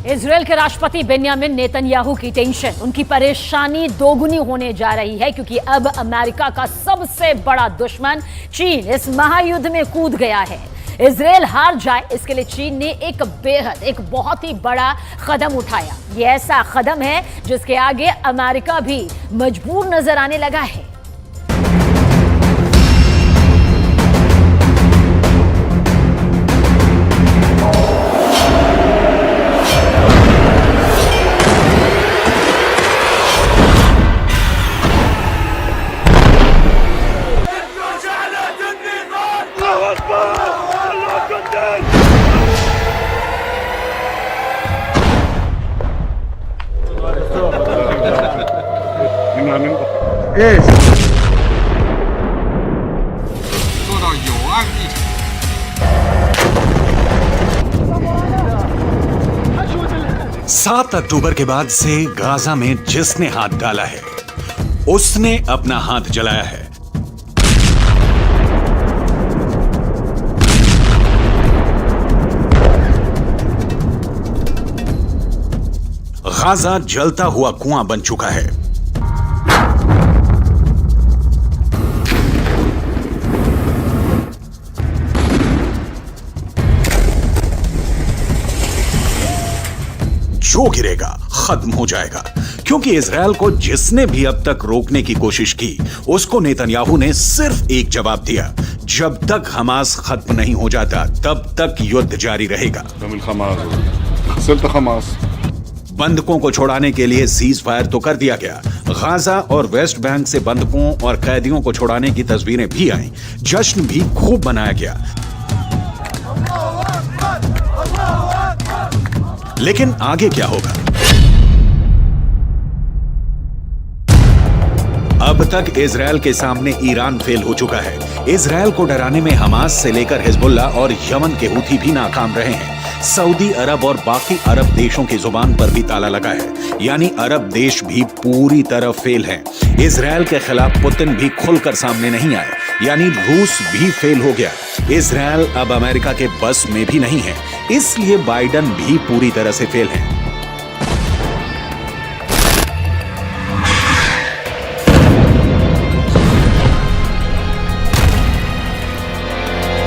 Israel के राष्ट्रपति Benjamin Netanyahu की टेंशन, उनकी परेशानी दोगुनी होने जा रही है क्योंकि अब अमेरिका का सबसे बड़ा दुश्मन चीन इस महायुद्ध में कूद गया है। इजरायल हार जाए इसके लिए चीन ने एक बहुत ही बड़ा कदम उठाया। यह ऐसा कदम है जिसके आगे अमेरिका भी मजबूर नजर आने लगा है। Yes. 做到有案必查。 7 अक्टूबर के बाद से गाजा में जिसने हाथ डाला है उसने अपना हाथ जलाया है। गाजा जलता हुआ कुआं बन चुका है। जो गिरेगा खत्म हो जाएगा, क्योंकि इजरायल को जिसने भी अब तक रोकने की कोशिश की उसको नेतन्याहू ने सिर्फ एक जवाब दिया, जब तक हमास खत्म नहीं हो जाता तब तक युद्ध जारी रहेगा। बंधकों को छोड़ाने के लिए सीज फायर तो कर दिया गया। गाजा और वेस्ट बैंक से बंधकों और कैदियों को छोड़ाने की तस्वीरें भी आईं। जश्न भी खूब मनाया गया। लेकिन आगे क्या होगा? अब तक इजरायल के सामने ईरान फेल हो चुका है। इजरायल को डराने में हमास से लेकर हिजबुल्लाह और यमन के हूथी भी नाकाम रहे हैं। सऊदी अरब और बाकी अरब देशों की जुबान पर भी ताला लगा है, यानी अरब देश भी पूरी तरह फेल हैं। इजरायल के खिलाफ पुतिन भी खुलकर सामने नहीं आए, यानी रूस भी फेल हो गया। इजरायल अब अमेरिका के बस में भी नहीं है, इसलिए बाइडन भी पूरी तरह से फेल हैं।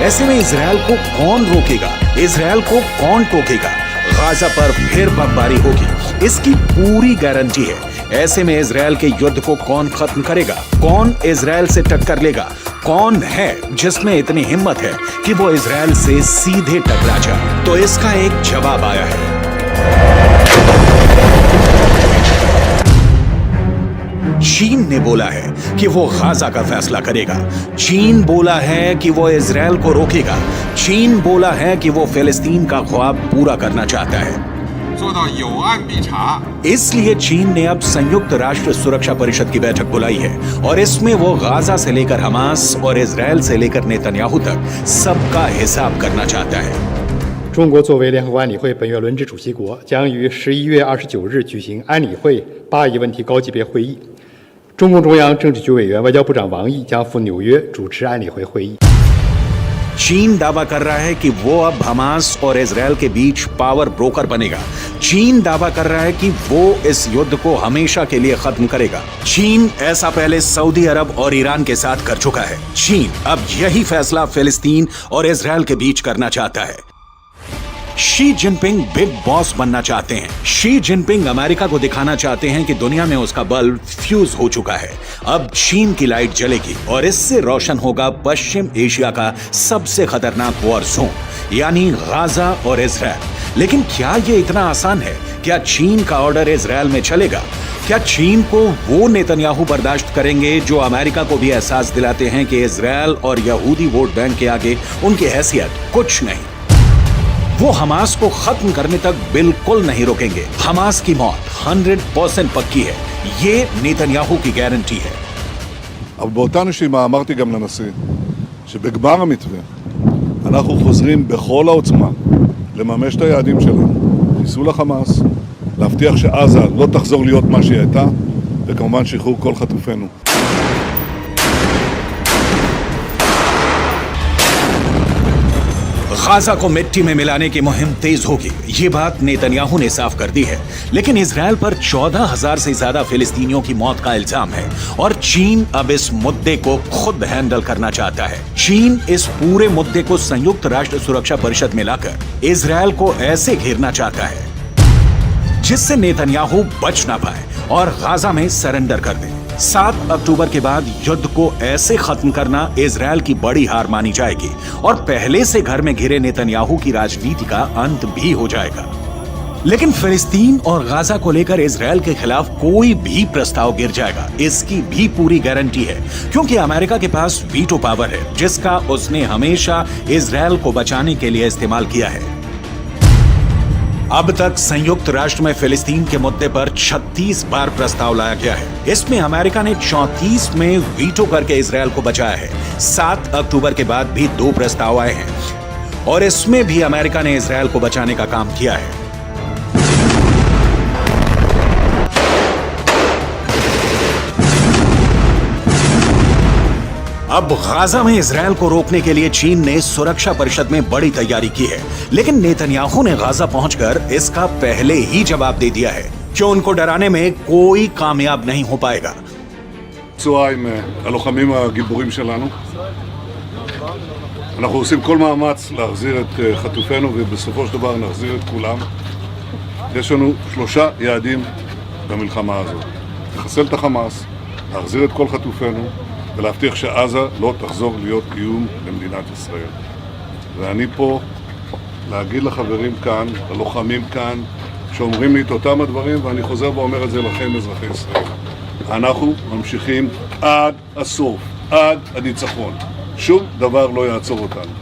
ऐसे में इजरायल को कौन रोकेगा? इजरायल को कौन टोकेगा? गाजा पर फिर बमबारी होगी, इसकी पूरी गारंटी है। ऐसे में इजरायल के युद्ध को कौन खत्म करेगा? कौन इजरायल से टक्कर लेगा? कौन है जिसमें इतनी हिम्मत है कि वो इजरायल से सीधे टकरा जाए? तो इसका एक जवाब आया है। चीन ने बोला है कि वो गाजा का फैसला करेगा। चीन बोला है कि वो इजरायल को रोकेगा। चीन बोला है कि वो फिलिस्तीन का ख्वाब पूरा करना चाहता है। 做到有案必查。 इसलिए चीन ने अब संयुक्त राष्ट्र सुरक्षा परिषद की बैठक बुलाई है और इसमें वो गाजा से लेकर हमास और इजरायल से लेकर नेतन्याहू तक सबका हिसाब करना चाहता है। 中国作为联合国安理会本月轮值主席国，将于11月29日举行安理会巴以问题高级别会议。中共中央政治局委员、外交部长王毅将赴纽约主持安理会会议。 चीन दावा कर रहा है कि वो अब हमास और इजरायल के बीच पावर ब्रोकर बनेगा। चीन दावा कर रहा है कि वो इस युद्ध को हमेशा के लिए खत्म करेगा। चीन ऐसा पहले सऊदी अरब और ईरान के साथ कर चुका है। चीन अब यही फैसला फिलिस्तीन और इजरायल के बीच करना चाहता है। शी जिनपिंग बिग बॉस बनना चाहते हैं। शी जिनपिंग अमेरिका को दिखाना चाहते हैं कि दुनिया में उसका बल्ब फ्यूज हो चुका है। अब चीन की लाइट जलेगी और इससे रोशन होगा पश्चिम एशिया का सबसे खतरनाक वॉर जोन, यानी गाजा और इजरायल। लेकिन क्या ये इतना आसान है? क्या चीन का ऑर्डर इजरायल में चलेगा? क्या चीन को वो नेतन्याहू बर्दाश्त करेंगे जो अमेरिका को भी एहसास दिलाते हैं कि इजरायल और यहूदी वोट बैंक के आगे उनकी हैसियत कुछ नहीं? वो हमास को खत्म करने तक बिल्कुल नहीं रोकेंगे। हमास की मौत 100% पक्की है, ये नेतन्याहू की गारंटी है। אבל באותה נשימה אמרתי גם לנשיא שבגמר המתווה אנחנו חוזרים בכל העוצמה לממש את היעדים שלנו, חיסול החמאס, להבטיח שעזה לא תחזור להיות מה שהיא הייתה, וכמובן שחרור כל חטופינו. गाजा को मिट्टी में मिलाने की मुहिम तेज होगी, ये बात नेतन्याहू ने साफ कर दी है। लेकिन इजरायल पर 14,000 से ज्यादा फिलिस्तीनियों की मौत का इल्जाम है और चीन अब इस मुद्दे को खुद हैंडल करना चाहता है। चीन इस पूरे मुद्दे को संयुक्त राष्ट्र सुरक्षा परिषद में लाकर इजरायल को ऐसे घेरना चाहता है जिससे नेतन्याहू बच ना पाए और गाजा में सरेंडर कर दे। 7 अक्टूबर के बाद युद्ध को ऐसे खत्म करना इजरायल की बड़ी हार मानी जाएगी और पहले से घर में घिरे नेतन्याहू की राजनीति का अंत भी हो जाएगा। लेकिन फिलिस्तीन और गाजा को लेकर इजरायल के खिलाफ कोई भी प्रस्ताव गिर जाएगा, इसकी भी पूरी गारंटी है, क्योंकि अमेरिका के पास वीटो पावर है जिसका उसने हमेशा इजरायल को बचाने के लिए इस्तेमाल किया है। अब तक संयुक्त राष्ट्र में फिलिस्तीन के मुद्दे पर 36 बार प्रस्ताव लाया गया है। इसमें अमेरिका ने 34 में वीटो करके इजरायल को बचाया है। 7 अक्टूबर के बाद भी 2 प्रस्ताव आए हैं और इसमें भी अमेरिका ने इजरायल को बचाने का काम किया है। अब गाजा में इजरायल को रोकने के लिए चीन ने सुरक्षा परिषद में बड़ी तैयारी की है, लेकिन नेतन्याहू ने गाजा पहुंचकर इसका पहले ही जवाब दे दिया है कि उनको डराने में कोई कामयाब नहीं हो पाएगा। צהריים הלוחמים הגיבורים שלנו. אנחנו עושים כל מאמץ להחזיר את חטופינו ובסופו של דבר נחזיר את כולם. יש לנו 3 יעדים במלחמה הזאת. לחסל את החמאס, להחזיר את כל חטופינו ולהבטיח שעזה לא תחזור להיות איום למדינת ישראל. ואני פה להגיד לחברים כאן, ללוחמים כאן, שאומרים לי את אותם הדברים, ואני חוזר ואומר את זה לכם, אזרחי ישראל. אנחנו ממשיכים עד הסוף, עד הניצחון. שום דבר לא יעצור אותנו.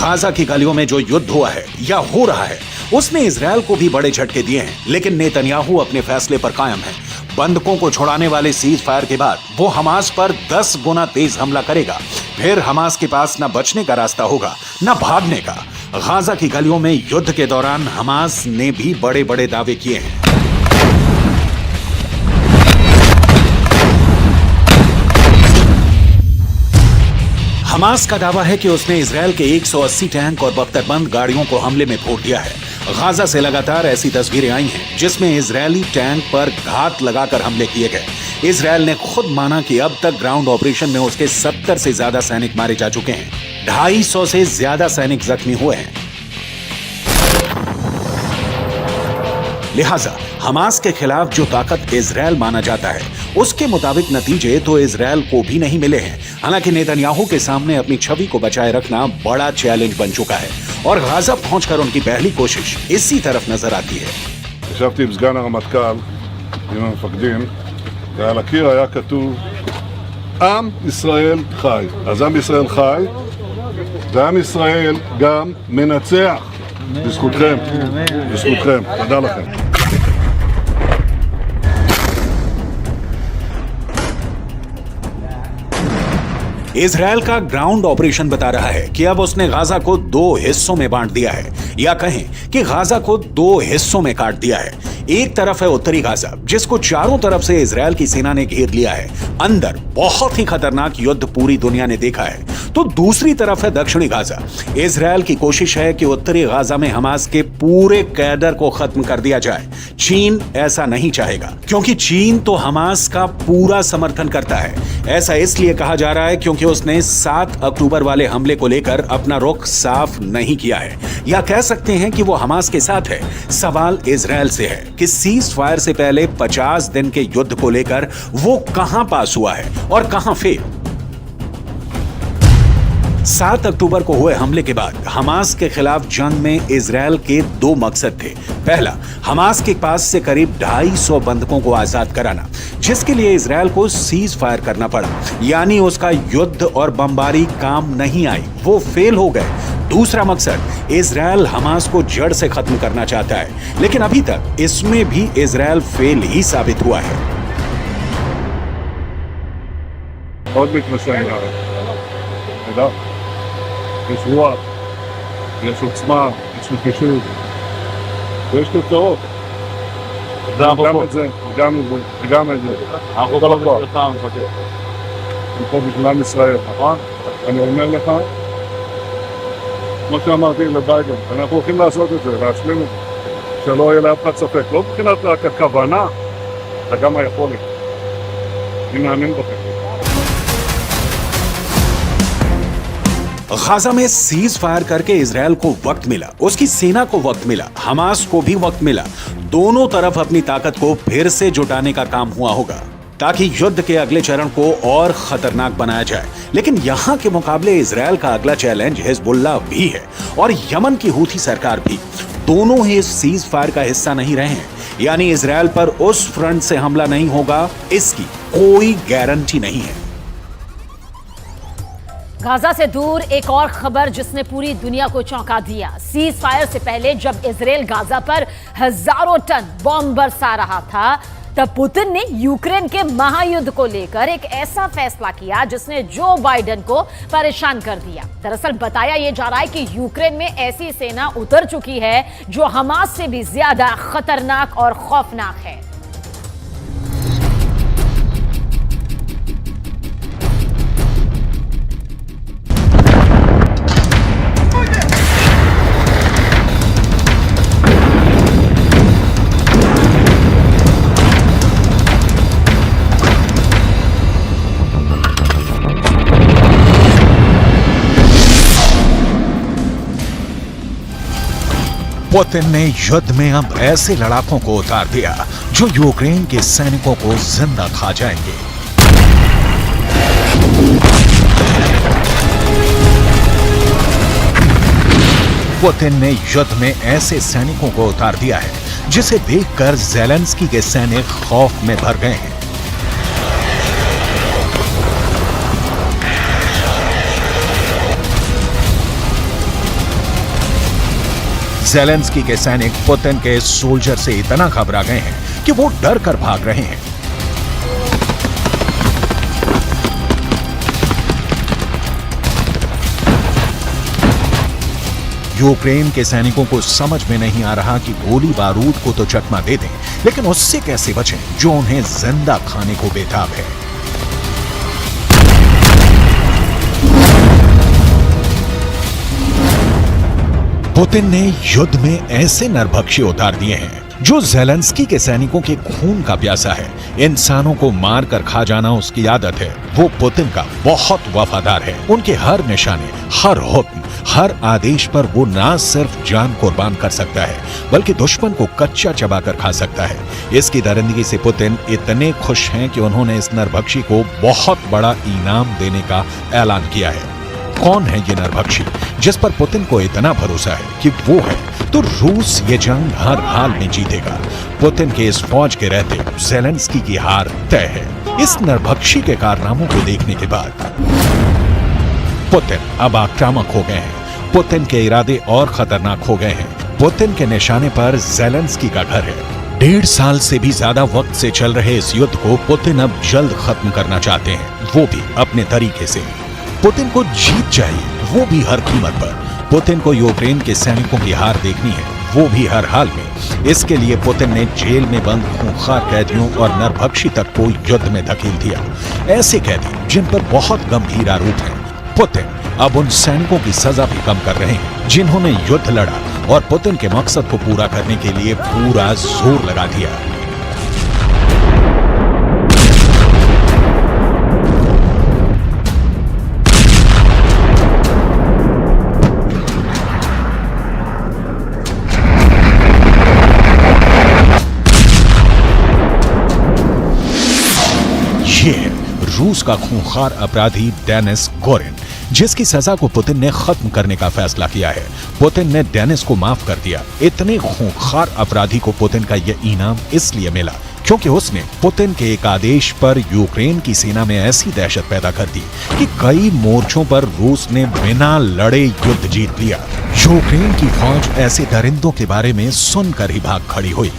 गाजा की गलियों में जो युद्ध हुआ है या हो रहा है उसने इजरायल को भी बड़े झटके दिए हैं, लेकिन नेतन्याहू अपने फैसले पर कायम है। बंधकों को छुड़ाने वाले सीज फायर के बाद वो हमास पर 10 गुना तेज हमला करेगा। फिर हमास के पास न बचने का रास्ता होगा न भागने का। गाजा की गलियों में युद्ध के दौरान हमास ने भी बड़े बड़े दावे किए हैं। हमास का दावा है कि उसने इजरायल के 180 टैंक और बख्तरबंद गाड़ियों को हमले में फोड़ दिया है। गाजा से लगातार ऐसी तस्वीरें आई हैं जिसमें इजरायली टैंक पर घात लगाकर हमले किए गए। इजरायल ने खुद माना कि अब तक ग्राउंड ऑपरेशन में उसके 70 से ज्यादा सैनिक मारे जा चुके हैं, 250 से ज्यादा सैनिक जख्मी हुए हैं। लिहाजा हमास के खिलाफ जो ताकत इजरायल माना जाता है उसके मुताबिक नतीजे तो इजरायल को भी नहीं मिले हैं। हालांकि नेतन्याहू के सामने अपनी छवि को बचाए रखना बड़ा चैलेंज बन चुका है और गाजा पहुंचकर उनकी पहली कोशिश इसी तरफ नजर आती है। ישבתי עם סגן הרמטכ"ל, עם המפקדים, ועל הקיר היה כתוב עם ישראל חי. אז עם ישראל חי, ועם ישראל גם מנצח. בזכותכם, בזכותכם. תודה לכם. इजरायल का ग्राउंड ऑपरेशन बता रहा है कि अब उसने गाजा को 2 हिस्सों में बांट दिया है, या कहें कि गाजा को 2 हिस्सों में काट दिया है। एक तरफ है उत्तरी गाजा जिसको चारों तरफ से इजरायल की सेना ने घेर लिया है। अंदर बहुत ही खतरनाक युद्ध पूरी दुनिया ने देखा है। तो दूसरी तरफ है दक्षिणी गाजा। इजरायल की कोशिश है कि उत्तरी गाजा में हमास के पूरे कैडर को खत्म कर दिया जाए। चीन ऐसा नहीं चाहेगा क्योंकि चीन तो हमास का पूरा समर्थन करता है। ऐसा इसलिए कहा जा रहा है क्योंकि उसने 7 अक्टूबर वाले हमले को लेकर अपना रुख साफ नहीं किया है, या कह सकते हैं कि वो हमास के साथ है। सवाल इजरायल से है कि सीज फायर से पहले 50 दिन के युद्ध को लेकर वो कहां पास हुआ है और कहां फेल। 7 अक्टूबर को हुए हमले के बाद हमास के खिलाफ जंग में इजरायल के 2 मकसद थे। पहला, हमास के पास से करीब 250 बंधकों को आजाद कराना, जिसके लिए इजरायल को सीज फायर करना पड़ा, यानी उसका युद्ध और बमबारी काम नहीं आई, वो फेल हो गए। दूसरा मकसद, इजरायल हमास को जड़ से खत्म करना चाहता है, लेकिन अभी तक इसमें भी इजरायल फेल ही साबित हुआ है। מאוד מתנשא עם הארץ. תדע, יש רוח, יש עוצמה, יש נחישות, ויש תוצאות. גם את זה, גם את זה. אנחנו כל הכוח. הם פה בגלל ישראל, נכון? אני אומר לך, כמו שאמרתי לביידן, אנחנו הולכים לעשות את זה, להשלים את זה, שלא יהיה לאף אחד ספק, לא מבחינת רק הכוונה, אלא גם היכולת. אני מאמין בכם. गाजा में सीज फायर करके इजरायल को वक्त मिला, उसकी सेना को वक्त मिला, हमास को भी वक्त मिला। दोनों तरफ अपनी ताकत को फिर से जुटाने का काम हुआ होगा ताकि युद्ध के अगले चरण को और खतरनाक बनाया जाए। लेकिन यहाँ के मुकाबले इजरायल का अगला चैलेंज हिजबुल्लाह भी है और यमन की हूथी सरकार भी। दोनों ही इस सीज फायर का हिस्सा नहीं रहे हैं, यानी इजरायल पर उस फ्रंट से हमला नहीं होगा, इसकी कोई गारंटी नहीं है। गाजा से दूर एक और खबर जिसने पूरी दुनिया को चौंका दिया। सीज फायर से पहले जब इजराइल गाजा पर हजारों टन बॉम्ब बरसा रहा था, तब पुतिन ने यूक्रेन के महायुद्ध को लेकर एक ऐसा फैसला किया जिसने जो बाइडेन को परेशान कर दिया। दरअसल बताया यह जा रहा है कि यूक्रेन में ऐसी सेना उतर चुकी है जो हमास से भी ज्यादा खतरनाक और खौफनाक है। पुतिन ने युद्ध में अब ऐसे लड़ाकों को उतार दिया जो यूक्रेन के सैनिकों को जिंदा खा जाएंगे। पुतिन ने युद्ध में ऐसे सैनिकों को उतार दिया है जिसे देखकर ज़ेलेंस्की के सैनिक खौफ में भर गए हैं। ज़ेलेंस्की के सैनिक पुतिन के सोल्जर से इतना घबरा गए हैं कि वो डर कर भाग रहे हैं। यूक्रेन के सैनिकों को समझ में नहीं आ रहा कि गोली बारूद को तो चकमा दे दें, लेकिन उससे कैसे बचें जो उन्हें जिंदा खाने को बेताब है। पुतिन ने युद्ध में ऐसे नरभक्षी उतार दिए हैं जो ज़ेलेंस्की के सैनिकों के खून का प्यासा है। इंसानों को मार कर खा जाना उसकी आदत है। वो पुतिन का बहुत वफादार है। उनके हर निशाने, हर हुक्म, हर आदेश पर वो ना सिर्फ जान कुर्बान कर सकता है बल्कि दुश्मन को कच्चा चबाकर खा सकता है। इसकी दरिंदगी से पुतिन इतने खुश हैं कि उन्होंने इस नरभक्षी को बहुत बड़ा इनाम देने का ऐलान किया है। कौन है ये नरभक्षी जिस पर पुतिन को इतना भरोसा है कि वो है तो रूस ये जंग हर हाल में जीतेगा। पुतिन के इस फौज के रहते ज़ेलेंस्की की हार तय है। इस नरभक्षी के कारनामों को देखने के बाद पुतिन अब आक्रामक हो गए हैं। पुतिन के इरादे और खतरनाक हो गए हैं। पुतिन के निशाने पर ज़ेलेंस्की का घर है। 1.5 साल से भी ज्यादा वक्त से चल रहे इस युद्ध को पुतिन अब जल्द खत्म करना चाहते हैं, वो भी अपने तरीके से। पुतिन को जीत चाहिए, वो भी हर कीमत पर। पुतिन को यूक्रेन के सैनिकों की हार देखनी है, वो भी हर हाल में। इसके लिए पुतिन ने जेल में बंद खूंखार कैदियों और नरभक्षी तक को युद्ध में धकेल दिया। ऐसे कैदी जिन पर बहुत गंभीर आरोप हैं। पुतिन अब उन सैनिकों की सजा भी कम कर रहे हैं जिन्होंने युद्ध लड़ा और पुतिन के मकसद को पूरा करने के लिए पूरा जोर लगा दिया। ये है रूस का खूंखार अपराधी डेनिस गोरिन, जिसकी सजा को पुतिन ने खत्म करने का फैसला किया है। पुतिन ने डेनिस को माफ कर दिया। इतने खूंखार अपराधी को पुतिन का यह इनाम इसलिए मिला क्योंकि उसने पुतिन के एक आदेश पर यूक्रेन की सेना में ऐसी दहशत पैदा कर दी कि कई मोर्चों पर रूस ने बिना लड़े युद्ध जीत लिया। यूक्रेन की फौज ऐसे दरिंदों के बारे में सुनकर ही भाग खड़ी हुई।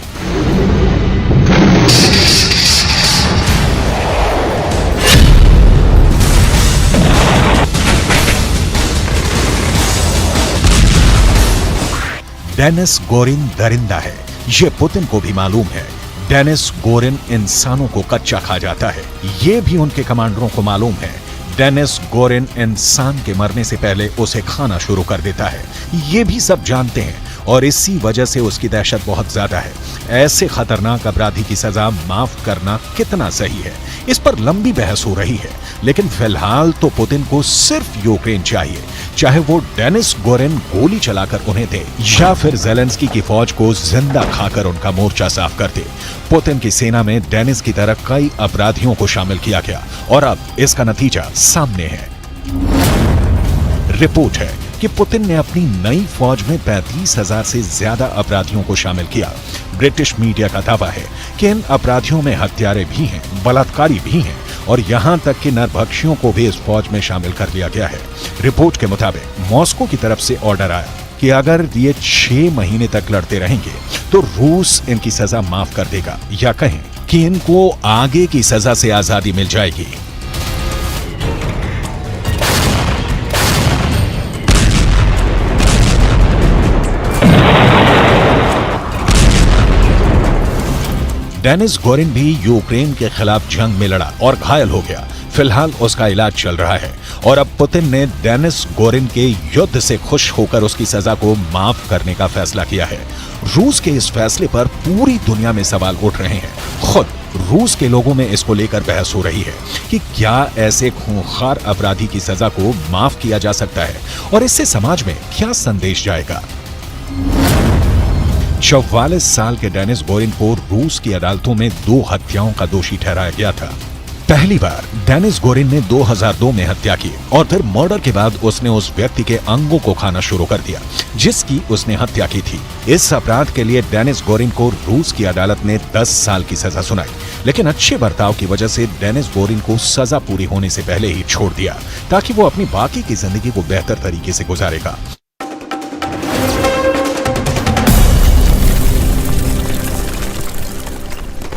डेनिस गोरिन दरिंदा है, ये पुतिन को भी मालूम है। डेनिस गोरिन इंसानों को कच्चा खा जाता है, ये भी उनके कमांडरों को मालूम है। डेनिस गोरिन इंसान के मरने से पहले उसे खाना शुरू कर देता है। ये भी सब जानते हैं और इसी वजह से उसकी दहशत बहुत ज्यादा है। ऐसे खतरनाक अपराधी की सजा माफ करना कितना सही है, इस पर लंबी बहस हो रही है। लेकिन फिलहाल तो पुतिन को सिर्फ यूक्रेन चाहिए, चाहे वो डेनिस गोरिन गोली चलाकर उन्हें दे या फिर जेलेंस्की की फौज को जिंदा खाकर उनका मोर्चा साफ कर दे। पुतिन की सेना में डेनिस की तरह कई अपराधियों को शामिल किया गया और अब इसका नतीजा सामने है। रिपोर्ट है कि पुतिन ने अपनी नई फौज में 35,000 से ज्यादा अपराधियों को शामिल किया। ब्रिटिश मीडिया का दावा है कि इन अपराधियों में हत्यारे भी हैं, बलात्कारी भी हैं और यहां तक कि नरभक्षियों को भी इस फौज में शामिल कर लिया गया है। रिपोर्ट के मुताबिक मॉस्को की तरफ से ऑर्डर आया कि अगर ये 6 महीने तक लड़ते रहेंगे तो रूस इनकी सजा माफ कर देगा, या कहें कि इनको आगे की सजा से आजादी मिल जाएगी। डेनिस गोरिन भी यूक्रेन के खिलाफ जंग में लड़ा और घायल हो गया। फिलहाल उसका इलाज चल रहा है और अब पुतिन ने डेनिस गोरिन के युद्ध से खुश होकर उसकी सजा को माफ करने का फैसला किया है। रूस के इस फैसले पर पूरी दुनिया में सवाल उठ रहे हैं। खुद रूस के लोगों में इसको लेकर बहस हो रही है कि क्या ऐसे खूंखार अपराधी की सजा को माफ किया जा सकता है और इससे समाज में क्या संदेश जाएगा। 44 साल के डेनिस गोरिन को रूस की अदालतों में 2 हत्याओं का दोषी ठहराया गया था। पहली बार डेनिस गोरिन ने 2002 में हत्या की और फिर मर्डर के बाद उसने उस व्यक्ति के अंगों को खाना शुरू कर दिया जिसकी उसने हत्या की थी। इस अपराध के लिए डेनिस गोरिन को रूस की अदालत ने 10 साल की सजा सुनाई, लेकिन अच्छे बर्ताव की वजह से डेनिस गोरिन को सजा पूरी होने से पहले ही छोड़ दिया ताकि वो अपनी बाकी की जिंदगी को बेहतर तरीके से गुजारेगा।